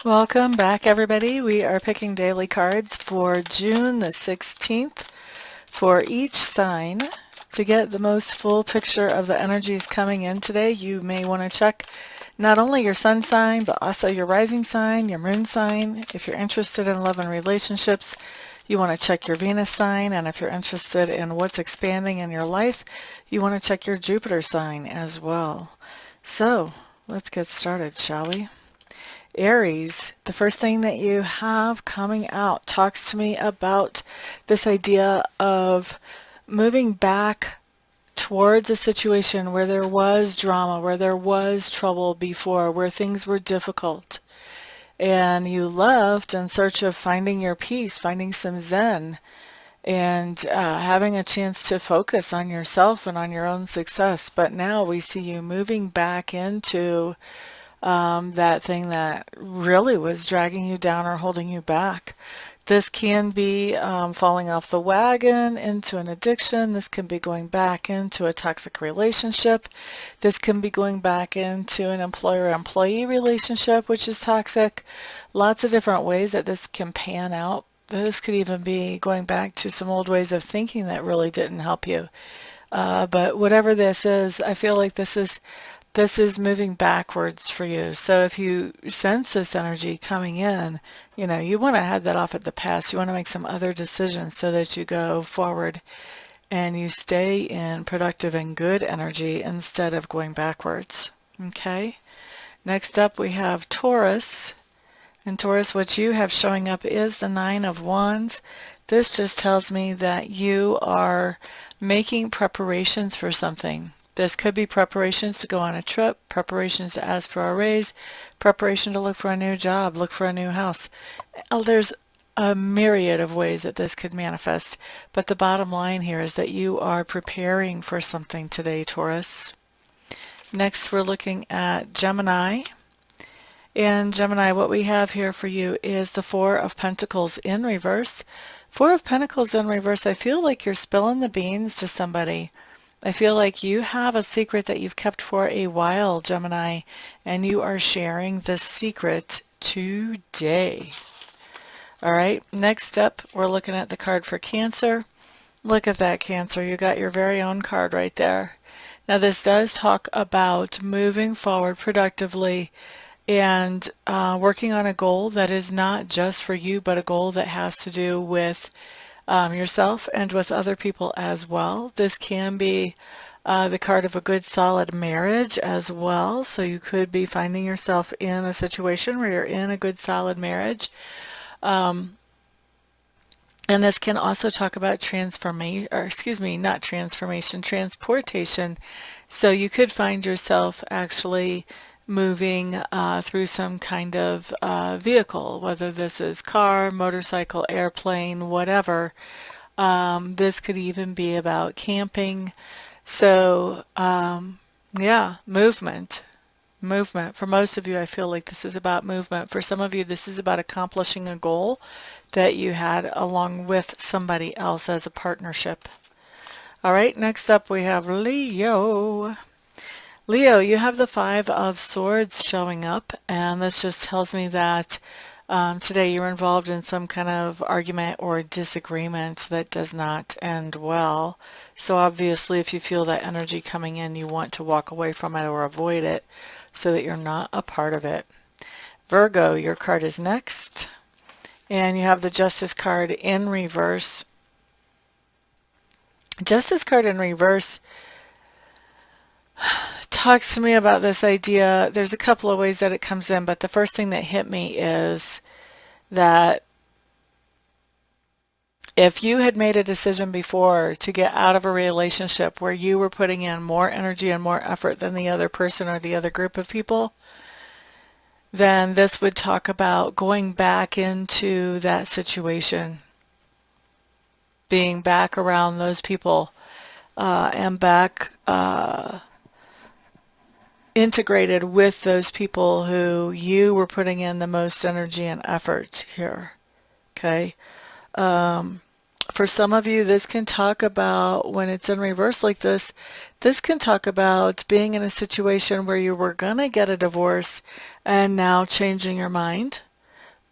Welcome back, everybody. We are picking daily cards for June the 16th for each sign. To get the most full picture of the energies coming in today, you may want to check not only your sun sign, but also your rising sign, your moon sign. If you're interested in love and relationships, you want to check your Venus sign. And if you're interested in what's expanding in your life, you want to check your Jupiter sign as well. So let's get started, shall we? Aries, the first thing that you have coming out talks to me about this idea of moving back towards a situation where there was drama, where there was trouble before, where things were difficult. And you left in search of finding your peace, finding some zen, and having a chance to focus on yourself and on your own success. But now we see you moving back into that thing that really was dragging you down or holding you back. This can be falling off the wagon into an addiction. This can be going back into a toxic relationship. This can be going back into an employer-employee relationship, which is toxic. Lots of different ways that this can pan out. This could even be going back to some old ways of thinking that really didn't help you. But whatever this is, I feel like this is moving backwards for you. So if you sense this energy coming in, you want to head that off at the past. You want to make some other decisions so that you go forward and you stay in productive and good energy instead of going backwards. Okay? Next up we have Taurus. And Taurus, what you have showing up is the Nine of Wands. This just tells me that you are making preparations for something. This could be preparations to go on a trip, preparations to ask for a raise, preparation to look for a new job, look for a new house. There's a myriad of ways that this could manifest, but the bottom line here is that you are preparing for something today, Taurus. Next, we're looking at Gemini. And Gemini, what we have here for you is the Four of Pentacles in reverse. Four of Pentacles in reverse, I feel like you're spilling the beans to somebody. I feel like you have a secret that you've kept for a while, Gemini, and you are sharing this secret today. All right, next up, we're looking at the card for Cancer. Look at that, Cancer. You got your very own card right there. Now, this does talk about moving forward productively and working on a goal that is not just for you, but a goal that has to do with yourself and with other people as well. This can be the card of a good solid marriage as well. So you could be finding yourself in a situation where you're in a good solid marriage. And this can also talk about transformation, or excuse me, not transformation, transportation. So you could find yourself actually moving through some kind of vehicle, whether this is car, motorcycle, airplane, whatever. This could even be about camping. So yeah, movement. For most of you, I feel like this is about movement. For some of you, this is about accomplishing a goal that you had along with somebody else as a partnership. All right, next up we have Leo. Leo, you have the Five of Swords showing up, and this just tells me that today you're involved in some kind of argument or disagreement that does not end well. So obviously, if you feel that energy coming in, you want to walk away from it or avoid it so that you're not a part of it. Virgo, your card is next, and you have the Justice card in reverse. Justice card in reverse talks to me about this idea. There's a couple of ways that it comes in, but the first thing that hit me is that if you had made a decision before to get out of a relationship where you were putting in more energy and more effort than the other person or the other group of people, then this would talk about going back into that situation, being back around those people, and back integrated with those people who you were putting in the most energy and effort here. Okay. For some of you, this can talk about, when it's in reverse like this can talk about being in a situation where you were going to get a divorce and now changing your mind.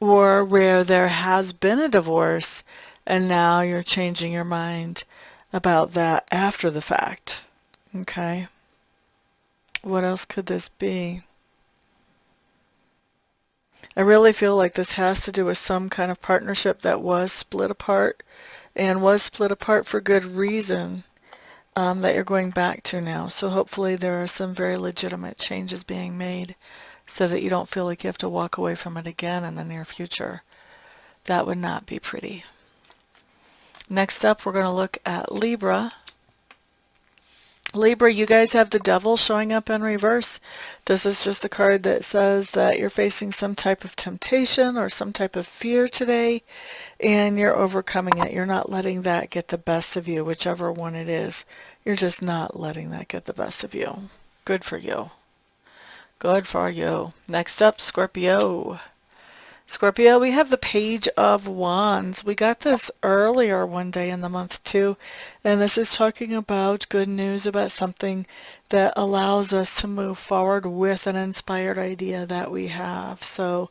or where there has been a divorce and now you're changing your mind about that after the fact. Okay. What else could this be? I really feel like this has to do with some kind of partnership that was split apart and was split apart for good reason, that you're going back to now. So hopefully there are some very legitimate changes being made so that you don't feel like you have to walk away from it again in the near future. That would not be pretty. Next up, we're going to look at Libra. Libra, you guys have the Devil showing up in reverse. This is just a card that says that you're facing some type of temptation or some type of fear today, and you're overcoming it. You're not letting that get the best of you, whichever one it is. You're just not letting that get the best of you. Good for you. Good for you. Next up, Scorpio. Scorpio, we have the Page of Wands. We got this earlier one day in the month too, and this is talking about good news about something that allows us to move forward with an inspired idea that we have. So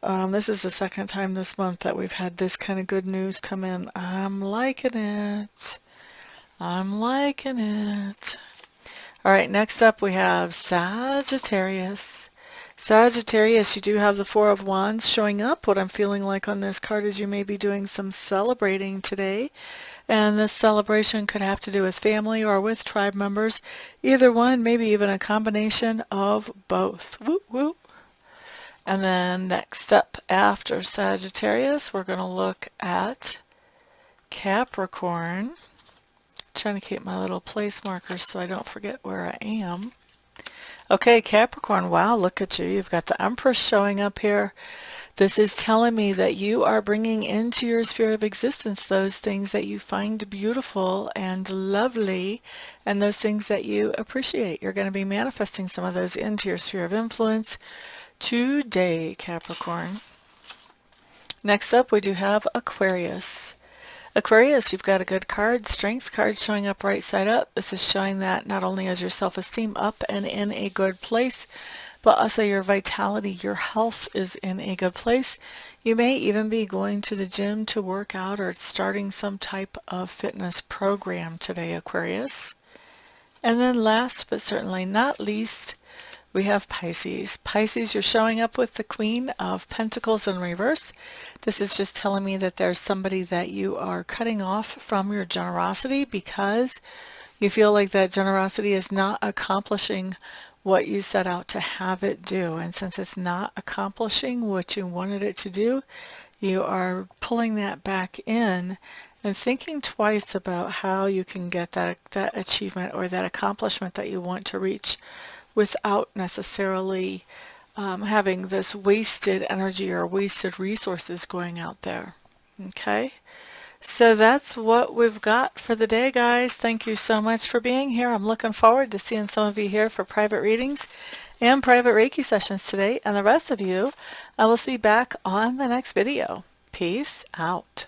this is the second time this month that we've had this kind of good news come in. I'm liking it. I'm liking it. All right, next up we have Sagittarius. Sagittarius, you do have the Four of Wands showing up. What I'm feeling like on this card is you may be doing some celebrating today, and this celebration could have to do with family or with tribe members. Either one, maybe even a combination of both. Whoop, whoop. And then next up after Sagittarius, we're going to look at Capricorn. Trying to keep my little place markers so I don't forget where I am. Okay, Capricorn, wow, look at you. You've got the Empress showing up here. This is telling me that you are bringing into your sphere of existence those things that you find beautiful and lovely and those things that you appreciate. You're going to be manifesting some of those into your sphere of influence today, Capricorn. Next up, we do have Aquarius. Aquarius, you've got a good card, Strength card showing up right side up. This is showing that not only is your self-esteem up and in a good place, but also your vitality, your health is in a good place. You may even be going to the gym to work out or starting some type of fitness program today, Aquarius. And then last but certainly not least, we have Pisces. Pisces, you're showing up with the Queen of Pentacles in reverse. This is just telling me that there's somebody that you are cutting off from your generosity because you feel like that generosity is not accomplishing what you set out to have it do. And since it's not accomplishing what you wanted it to do, you are pulling that back in and thinking twice about how you can get that achievement or that accomplishment that you want to reach without necessarily having this wasted energy or wasted resources going out there. Okay, so that's what we've got for the day, guys. Thank you so much for being here. I'm looking forward to seeing some of you here for private readings and private Reiki sessions today, and the rest of you I will see back on the next video. Peace out.